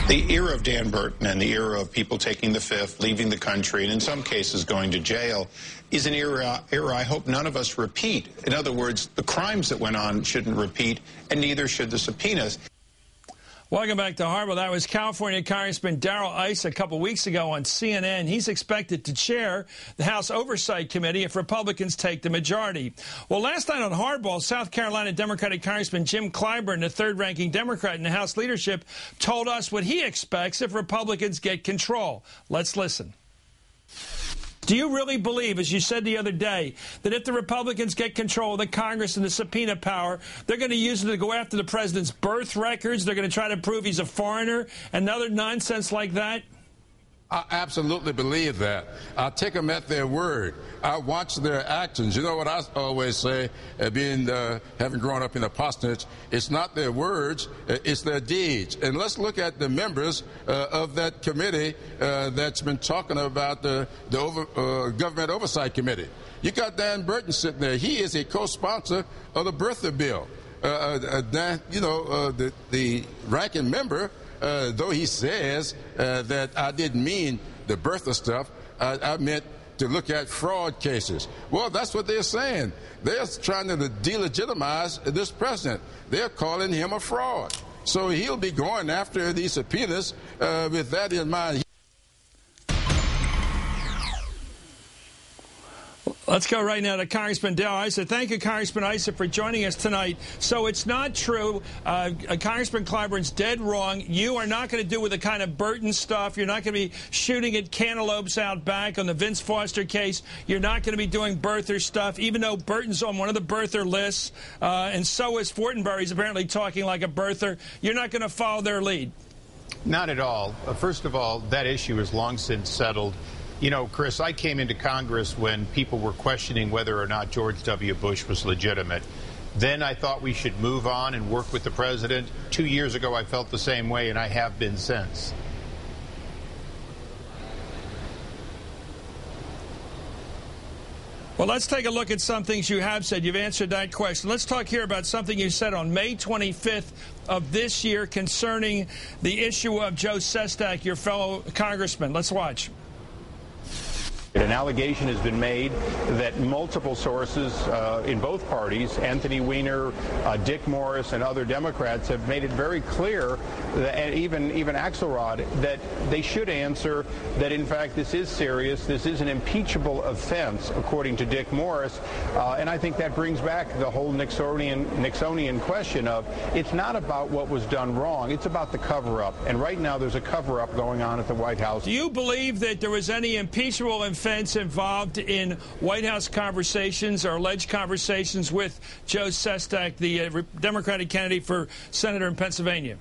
The era of Dan Burton and the era of people taking the fifth, leaving the country, and in some cases going to jail, is an era I hope none of us repeat. In other words, the crimes that went on shouldn't repeat, and neither should the subpoenas. Welcome back to Hardball. That was California Congressman Darrell Issa a couple weeks ago on CNN. He's expected to chair the House Oversight Committee if Republicans take the majority. Well, last night on Hardball, South Carolina Democratic Congressman Jim Clyburn, the third-ranking Democrat in the House leadership, told us what he expects if Republicans get control. Let's listen. Do you really believe, as you said the other day, that if the Republicans get control of the Congress and the subpoena power, they're going to use it to go after the president's birth records, they're going to try to prove he's a foreigner, and other nonsense like that? I absolutely believe that. I take them at their word. I watch their actions. You know what I always say, having grown up in a parsonage, it's not their words, it's their deeds. And let's look at the members of that committee that's been talking about the Government Oversight Committee. You got Dan Burton sitting there. He is a co-sponsor of the birther bill. The ranking member, though he says that I didn't mean the birther stuff, I meant to look at fraud cases. Well, that's what they're saying. They're trying to delegitimize this president. They're calling him a fraud. So he'll be going after these subpoenas with that in mind. Let's go right now to Congressman Darrell Issa. Thank you, Congressman Issa, for joining us tonight. So it's not true. Congressman Clyburn's dead wrong. You are not going to do with the kind of Burton stuff. You're not going to be shooting at cantaloupes out back on the Vince Foster case. You're not going to be doing birther stuff, even though Burton's on one of the birther lists, and so is Fortenberry's apparently talking like a birther. You're not going to follow their lead. Not at all. First of all, that issue is long since settled. You know, Chris, I came into Congress when people were questioning whether or not George W. Bush was legitimate. Then I thought we should move on and work with the president. 2 years ago, I felt the same way, and I have been since. Well, let's take a look at some things you have said. You've answered that question. Let's talk here about something you said on May 25th of this year concerning the issue of Joe Sestak, your fellow congressman. Let's watch. An allegation has been made that multiple sources in both parties, Anthony Weiner, Dick Morris, and other Democrats, have made it very clear, that, and even Axelrod, that they should answer that, in fact, this is serious. This is an impeachable offense, according to Dick Morris. And I think that brings back the whole Nixonian question of it's not about what was done wrong. It's about the cover-up. And right now there's a cover-up going on at the White House. Do you believe that there was any impeachable offense involved in White House conversations or alleged conversations with Joe Sestak, the Democratic candidate for senator in Pennsylvania?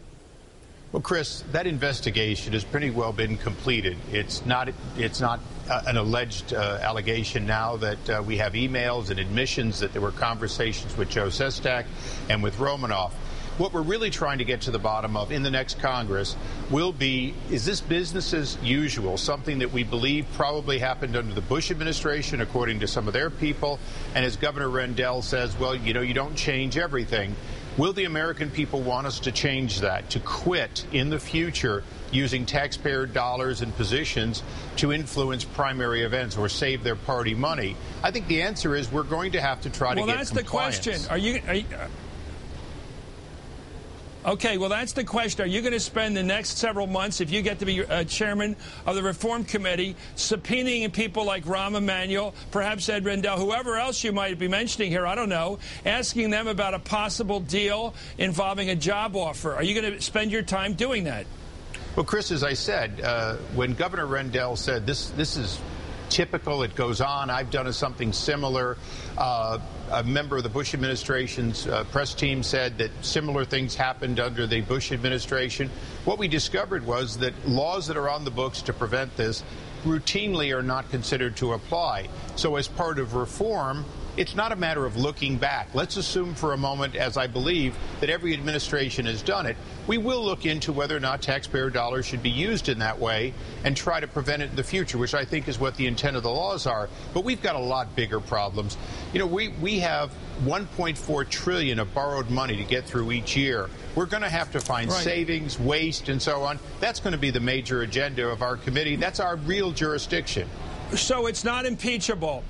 Well, Chris, that investigation has pretty well been completed. It's not an alleged allegation now that we have emails and admissions that there were conversations with Joe Sestak and with Romanoff. What we're really trying to get to the bottom of in the next Congress will be, is this business as usual, something that we believe probably happened under the Bush administration, according to some of their people, and as Governor Rendell says, well, you know, you don't change everything. Will the American people want us to change that, to quit in the future using taxpayer dollars and positions to influence primary events or save their party money? I think the answer is we're going to have to try to get compliance. Well, that's the question. Okay, well, that's the question. Are you going to spend the next several months, if you get to be chairman of the Reform Committee, subpoenaing people like Rahm Emanuel, perhaps Ed Rendell, whoever else you might be mentioning here, I don't know, asking them about a possible deal involving a job offer? Are you going to spend your time doing that? Well, Chris, as I said, when Governor Rendell said this is typical, it goes on, I've done something similar. A member of the Bush administration's press team said that similar things happened under the Bush administration. What we discovered was that laws that are on the books to prevent this routinely are not considered to apply. So as part of reform, it's not a matter of looking back. Let's assume for a moment, as I believe, that every administration has done it. We will look into whether or not taxpayer dollars should be used in that way and try to prevent it in the future, which I think is what the intent of the laws are. But we've got a lot bigger problems. You know, we have $1.4 trillion of borrowed money to get through each year. We're going to have to find savings, waste, and so on. That's going to be the major agenda of our committee. That's our real jurisdiction. So it's not impeachable.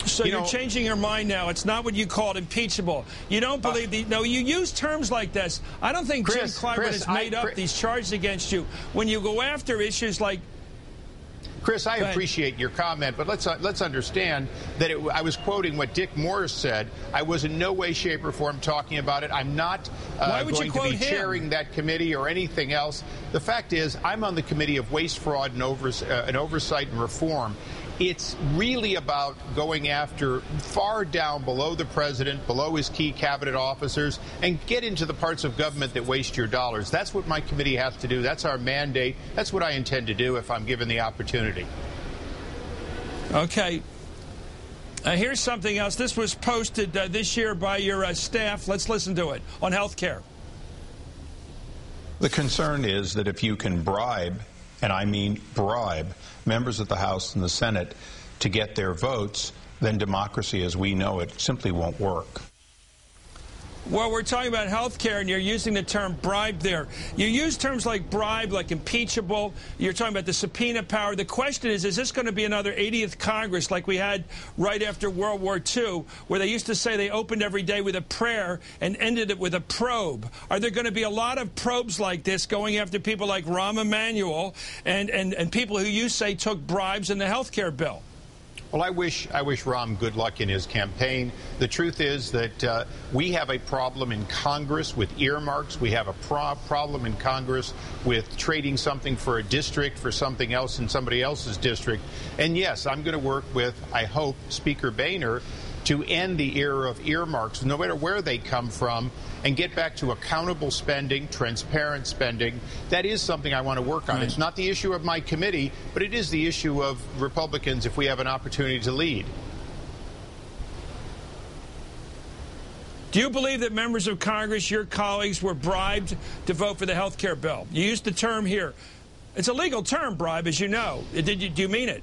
So you're changing your mind now. It's not what you called impeachable. You don't believe no, you use terms like this. I don't think Jim Clyburn has made up these charges against you. When you go after issues like... Chris, I appreciate your comment, but let's understand that I was quoting what Dick Morris said. I was in no way, shape, or form talking about it. I'm not going to be chairing that committee or anything else. The fact is, I'm on the Committee of Waste, Fraud, and Oversight and Reform. It's really about going after far down below the president, below his key cabinet officers, and get into the parts of government that waste your dollars. That's what my committee has to do. That's our mandate. That's what I intend to do if I'm given the opportunity. Okay. Here's something else. This was posted this year by your staff. Let's listen to it on health care. The concern is that if you can bribe, and I mean bribe, members of the House and the Senate to get their votes, then democracy as we know it simply won't work. Well, we're talking about health care, and you're using the term bribe there. You use terms like bribe, like impeachable. You're talking about the subpoena power. The question is this going to be another 80th Congress like we had right after World War II, where they used to say they opened every day with a prayer and ended it with a probe? Are there going to be a lot of probes like this going after people like Rahm Emanuel and people who you say took bribes in the health care bill? Well, I wish Rahm good luck in his campaign. The truth is that we have a problem in Congress with earmarks. We have a problem in Congress with trading something for a district for something else in somebody else's district. And yes, I'm going to work with, I hope, Speaker Boehner to end the era of earmarks, no matter where they come from, and get back to accountable spending, transparent spending. That is something I want to work on. It's not the issue of my committee, but it is the issue of Republicans if we have an opportunity to lead. Do you believe that members of Congress, your colleagues, were bribed to vote for the health care bill? You used the term here. It's a legal term, bribe, as you know. Do you mean it?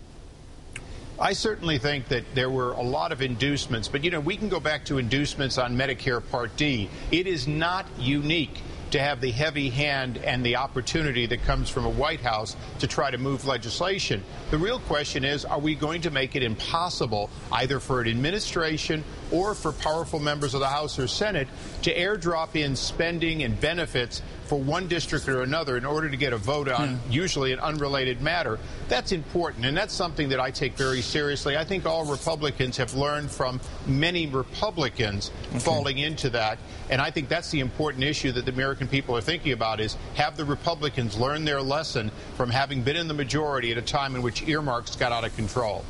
I certainly think that there were a lot of inducements, but, you know, we can go back to inducements on Medicare Part D. It is not unique to have the heavy hand and the opportunity that comes from a White House to try to move legislation. The real question is, are we going to make it impossible, either for an administration or for powerful members of the House or Senate, to airdrop in spending and benefits for one district or another in order to get a vote on usually an unrelated matter? That's important, and that's something that I take very seriously. I think all Republicans have learned from many Republicans falling into that, and I think that's the important issue that the American people are thinking about, is have the Republicans learn their lesson from having been in the majority at a time in which earmarks got out of control.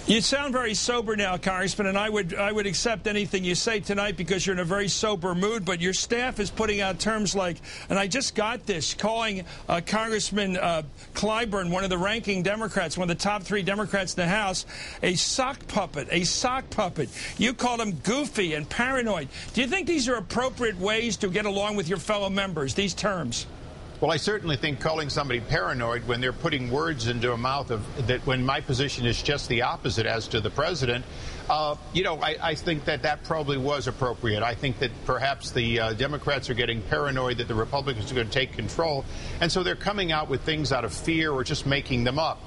You sound very sober now, Congressman, and I would accept anything you say tonight because you're in a very sober mood, but your staff is putting out terms like, and I just got this, calling Congressman Clyburn, one of the ranking Democrats, one of the top 3 Democrats in the House, a sock puppet, a sock puppet. You called him goofy and paranoid. Do you think these are appropriate ways to get along with your fellow members, these terms? Well, I certainly think calling somebody paranoid when they're putting words into a mouth of that, when my position is just the opposite as to the president, you know, I think that probably was appropriate. I think that perhaps the Democrats are getting paranoid that the Republicans are going to take control, and so they're coming out with things out of fear or just making them up.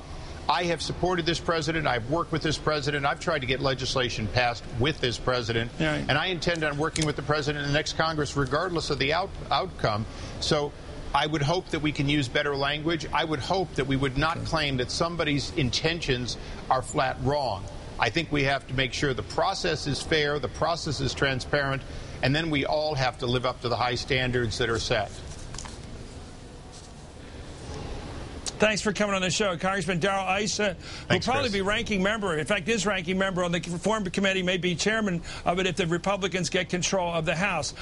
I have supported this president. I've worked with this president. I've tried to get legislation passed with this president. And I intend on working with the president in the next Congress regardless of the outcome. So I would hope that we can use better language. I would hope that we would not claim that somebody's intentions are flat wrong. I think we have to make sure the process is fair, the process is transparent, and then we all have to live up to the high standards that are set. Thanks for coming on the show. Congressman Darrell Issa will probably be ranking member. In fact, is ranking member on the Reform Committee, may be chairman of it if the Republicans get control of the House.